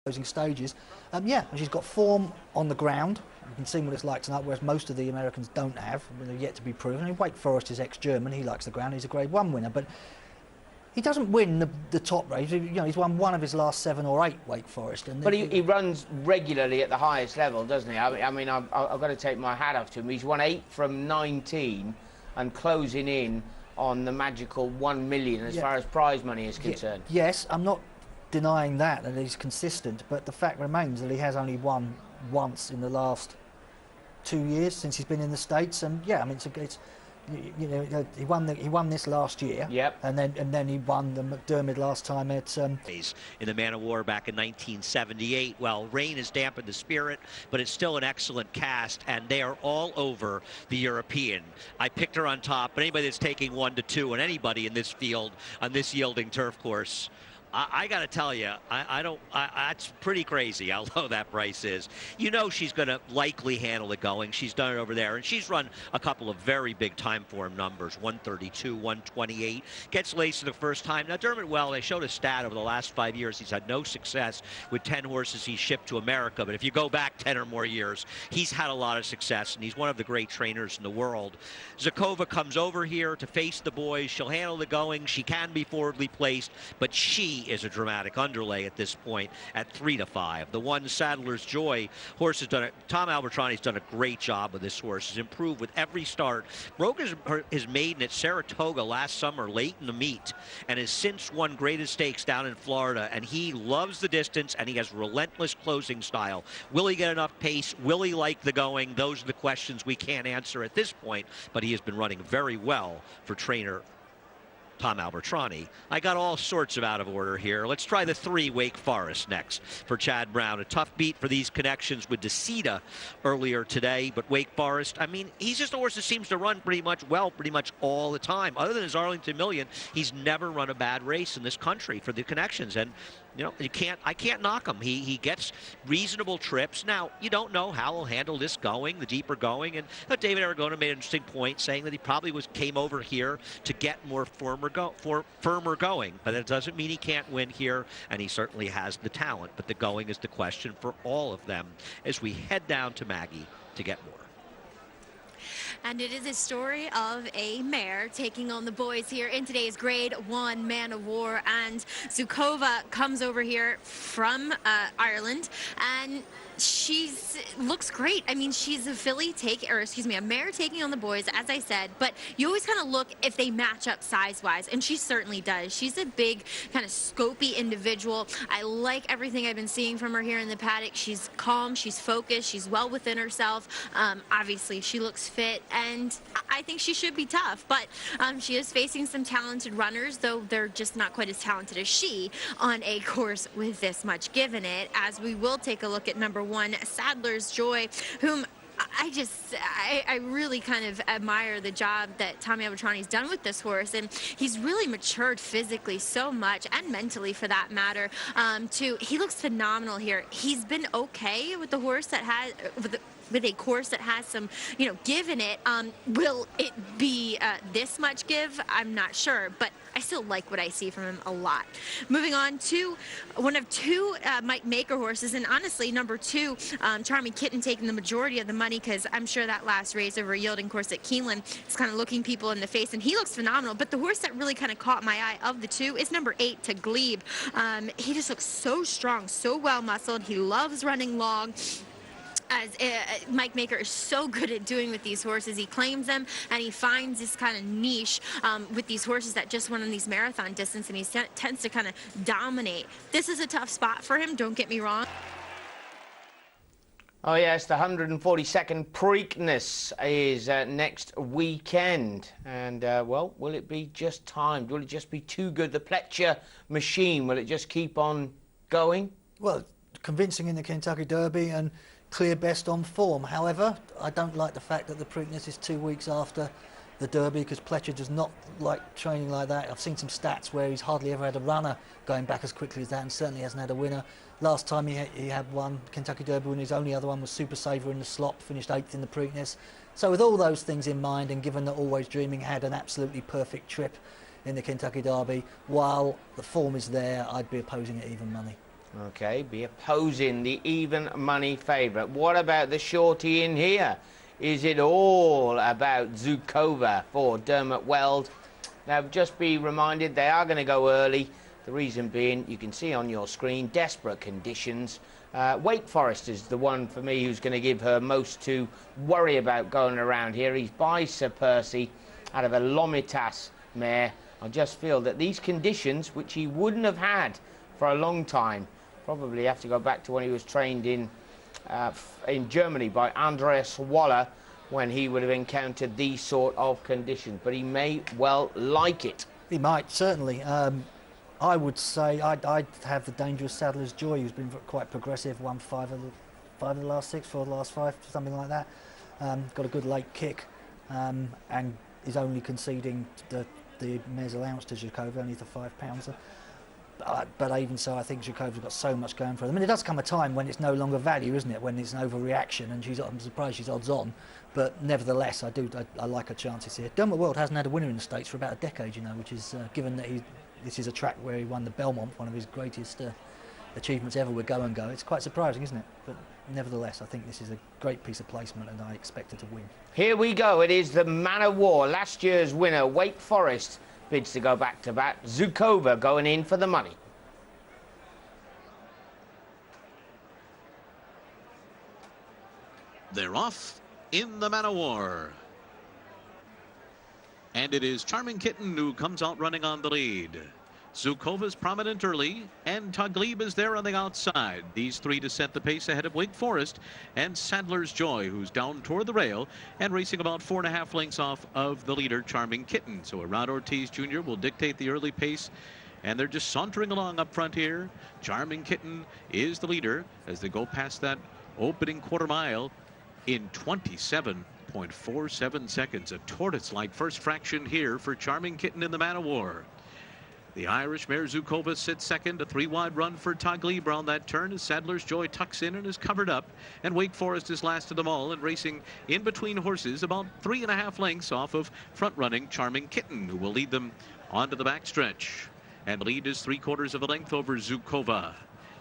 closing stages. Yeah, and she's got form on the ground. You can see what it's like tonight, whereas most of the Americans don't have. They're yet to be proven. I mean, Wake Forest is ex-German. He likes the ground. He's a Grade 1 winner, but he doesn't win the top race. You know, he's won one of his last 7 or 8 Wake Forest. And but he runs regularly at the highest level, doesn't he? I mean, I've got to take my hat off to him. He's won 8 from 19 and closing in on the magical 1 million as far as prize money is concerned. Yes, I'm not denying that he's consistent, but the fact remains that he has only won once in the last 2 years since he's been in the States. And yeah, I mean, it's you know, he won this last year. Yep. And then he won the McDermott last time at in the Man of War back in 1978. Well, rain has dampened the spirit, but it's still an excellent cast, and they are all over the European. I picked her on top, but anybody that's taking 1 to 2 on anybody in this field on this yielding turf course, I got to tell you, that's pretty crazy how low that price is. You know she's going to likely handle it going. She's done it over there, and she's run a couple of very big time form numbers, 132, 128. Gets laced for the first time. Now, Dermot, well, they showed a stat over the last 5 years. He's had no success with 10 horses he's shipped to America, but if you go back 10 or more years, he's had a lot of success, and he's one of the great trainers in the world. Zakova comes over here to face the boys. She'll handle the going. She can be forwardly placed, but she is a dramatic underlay at this point at 3 to 5. The one Sadler's Joy horse has done it. Tom Albertrani's done a great job with this horse. Has improved with every start. Broke his maiden at Saratoga last summer late in the meet and has since won Greatest Stakes down in Florida, and he loves the distance and he has relentless closing style. Will he get enough pace? Will he like the going? Those are the questions we can't answer at this point, but he has been running very well for trainer Tom Albertrani. I got all sorts of out of order here. Let's try the 3 Wake Forest next for Chad Brown. A tough beat for these connections with DeCita earlier today, but Wake Forest, I mean, he's just a horse that seems to run pretty much all the time. Other than his Arlington Million, he's never run a bad race in this country for the connections. And you know, I can't knock him. He gets reasonable trips. Now, you don't know how he'll handle this going, the deeper going. And David Aragona made an interesting point, saying that he probably came over here to get more firmer going. But that doesn't mean he can't win here, and he certainly has the talent. But the going is the question for all of them as we head down to Maggie to get more. And it is a story of a mare taking on the boys here in today's Grade 1 Man of War. And Zukova comes over here from Ireland, and looks great. I mean, she's a mare taking on the boys, as I said, but you always kind of look if they match up size-wise, and she certainly does. She's a big, kind of scopy individual. I like everything I've been seeing from her here in the paddock. She's calm, she's focused, she's well within herself. Obviously, she looks fit, and I think she should be tough, but she is facing some talented runners, though they're just not quite as talented as she on a course with this much given it, as we will take a look at number 1, Sadler's Joy, whom I really kind of admire the job that Tommy Albertrani's done with this horse, and he's really matured physically so much, and mentally for that matter. He looks phenomenal here. He's been okay with the horse that has with a course that has some, give in it. Will it be this much give? I'm not sure, but I still like what I see from him a lot. Moving on to one of 2 Mike Maker horses, and honestly, number 2, Charming Kitten, taking the majority of the money, because I'm sure that last race over a yielding course at Keeneland is kind of looking people in the face, and he looks phenomenal. But the horse that really kind of caught my eye of the 2 is number 8, To Glebe. He just looks so strong, so well muscled. He loves running long, as Mike Maker is so good at doing with these horses. He claims them, and he finds this kind of niche with these horses that just went on these marathon distance, and he tends to kind of dominate. This is a tough spot for him, don't get me wrong. Oh yes, the 142nd Preakness is next weekend, and well, will it be just timed? Will it just be too good? The Pletcher machine, will it just keep on going? Well, convincing in the Kentucky Derby and clear best on form. However, I don't like the fact that the Preakness is 2 weeks after the Derby, because Pletcher does not like training like that. I've seen some stats where he's hardly ever had a runner going back as quickly as that, and certainly hasn't had a winner. Last time he had one Kentucky Derby win, his only other one was Super Saver in the slop, finished 8th in the Preakness. So with all those things in mind, and given that Always Dreaming had an absolutely perfect trip in the Kentucky Derby, while the form is there, I'd be opposing it even money. Okay, be opposing the even money favourite. What about the shorty in here? Is it all about Zukova for Dermot Weld? Now, just be reminded, they are going to go early. The reason being, you can see on your screen, desperate conditions. Wake Forest is the one for me who's going to give her most to worry about going around here. He's by Sir Percy out of a Lomitas mare. I just feel that these conditions, which he wouldn't have had for a long time, probably have to go back to when he was trained in Germany by Andreas Waller, when he would have encountered these sort of conditions. But he may well like it. He might, certainly. I would say I'd have the Dangerous Saddler's Joy, who's been quite progressive, won five of the last six, 4 of the last 5, something like that. Got a good late kick, and is only conceding the mare's allowance to Zukova, only the £5. But even so, I think Zukova's got so much going for her. I mean, it does come a time when it's no longer value, isn't it? When it's an overreaction, and I'm surprised she's odds on. But nevertheless, I like her chances here. Dermot Weld hasn't had a winner in the States for about a decade, you know, which is, given that this is a track where he won the Belmont, one of his greatest achievements ever with Go and Go. It's quite surprising, isn't it? But nevertheless, I think this is a great piece of placement, and I expect her to win. Here we go. It is the Man of War. Last year's winner, Wake Forest, bids to go back-to-back. Zukova going in for the money. They're off in the Man of War. And it is Charming Kitten who comes out running on the lead. Zukova's prominent early, and Taglib is there on the outside. These three to set the pace ahead of Wake Forest and Sadler's Joy, who's down toward the rail and racing about 4.5 lengths off of the leader, Charming Kitten. So Rod Ortiz Jr. will dictate the early pace, and they're just sauntering along up front here. Charming Kitten is the leader as they go past that opening quarter mile in 27.47 seconds. A tortoise-like first fraction here for Charming Kitten in the Man of War. The Irish mare Zukova sits second. A 3-wide run for Taglib around that turn as Sadler's Joy tucks in and is covered up. And Wake Forest is last of them all and racing in between horses about 3.5 lengths off of front-running Charming Kitten, who will lead them onto the backstretch. And lead is 3/4 of a length over Zukova.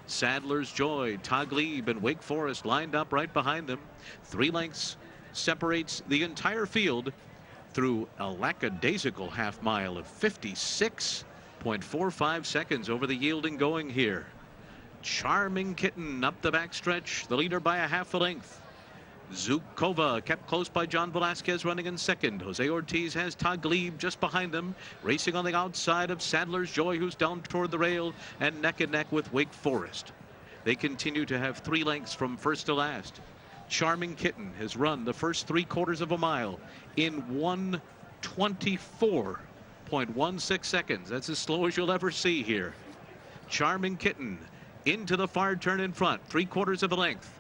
Sadler's Joy, Taglib, and Wake Forest lined up right behind them. 3 lengths separates the entire field through a lackadaisical half mile of 56.45 seconds over the yielding going here. Charming Kitten up the backstretch, the leader by a half a length. Zukova kept close by John Velasquez running in second. Jose Ortiz has Taglib just behind them, racing on the outside of Sadler's Joy, who's down toward the rail, and neck with Wake Forest. They continue to have 3 lengths from first to last. Charming Kitten has run the first 3/4 of a mile in 1:24.16 seconds. That's as slow as you'll ever see here. Charming Kitten into the far turn in front, 3/4 of a length.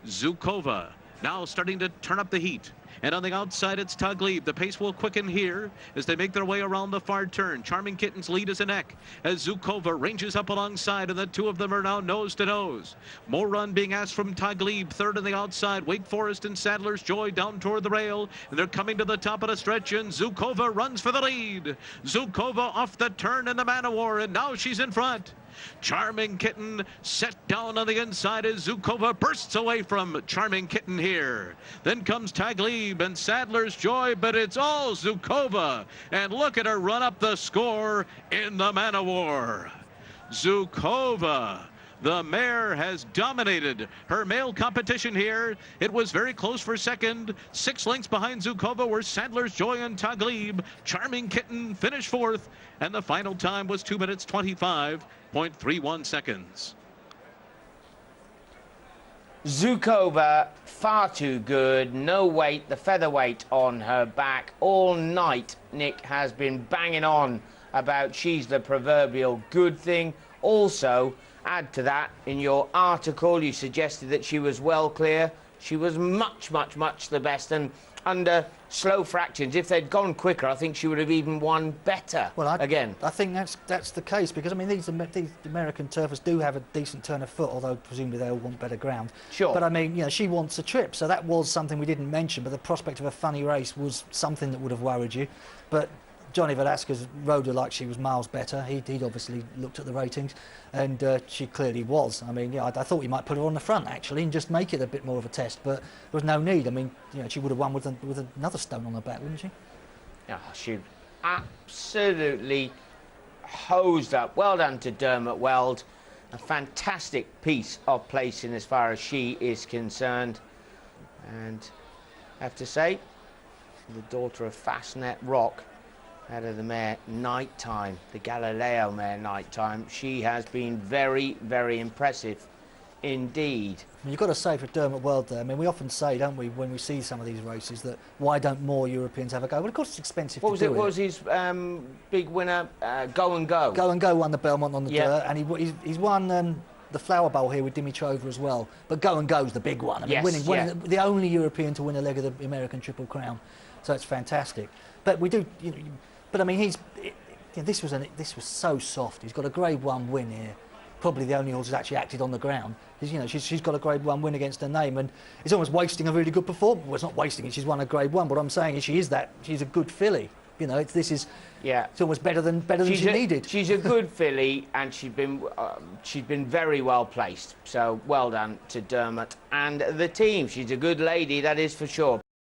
Zukova now starting to turn up the heat. And on the outside, it's Taglib. The pace will quicken here as they make their way around the far turn. Charming Kitten's lead is a neck as Zukova ranges up alongside, and the two of them are now nose to nose. More run being asked from Taglib, third on the outside. Wake Forest and Sadler's Joy down toward the rail, and they're coming to the top of the stretch, and Zukova runs for the lead. Zukova off the turn in the Man of War, and now she's in front. Charming Kitten set down on the inside as Zukova bursts away from Charming Kitten here. Then comes Taglib and Sadler's Joy, but it's all Zukova. And look at her run up the score in the Man of War. Zukova, the mare, has dominated her male competition here. It was very close for second. 6 lengths behind Zukova were Sadler's Joy and Taglib. Charming Kitten finished fourth, and the final time was 2 minutes 25.31 seconds. Zukova, far too good. No weight, the featherweight on her back. All night, Nick has been banging on about she's the proverbial good thing. Also, add to that, in your article, you suggested that she was well clear. She was much the best, and under slow fractions, if they'd gone quicker, I think she would have even won better. Well, again, I think that's the case, because I mean these American turfers do have a decent turn of foot, although presumably they all want better ground. Sure. But I mean, you know, she wants a trip, so that was something we didn't mention. But the prospect of a funny race was something that would have worried you. But Johnny Velasquez rode her like she was miles better. He'd obviously looked at the ratings, and she clearly was. I mean, yeah, I thought he might put her on the front actually and just make it a bit more of a test, but there was no need. I mean, you know, she would have won with another stone on her back, wouldn't she? Yeah, she absolutely hosed up. Well done to Dermot Weld. A fantastic piece of placing as far as she is concerned. And I have to say, the daughter of Fastnet Rock, out of the mare Nighttime, the Galileo mare Nighttime, she has been very, very impressive indeed. You've got to say for Dermot Weld there, I mean, we often say, don't we, when we see some of these races, that why don't more Europeans have a go? Well, of course it's expensive to do it. What was his big winner? Go and Go. Go and Go won the Belmont on the dirt, and he's won the Flower Bowl here with Dimitrova as well. But Go and Go's the big one. I mean, winning the only European to win a leg of the American Triple Crown. So it's fantastic. But we do, you know, but I mean, this was so soft. He's got a Grade 1 win here. Probably the only horse who's actually acted on the ground. You know, she's got a Grade 1 win against her name, and it's almost wasting a really good performance. Well, it's not wasting it. She's won a Grade 1. What I'm saying is, she's a good filly. You know, it's almost better than she needed. She's a good filly, and she's been very well placed. So well done to Dermot and the team. She's a good lady, that is for sure.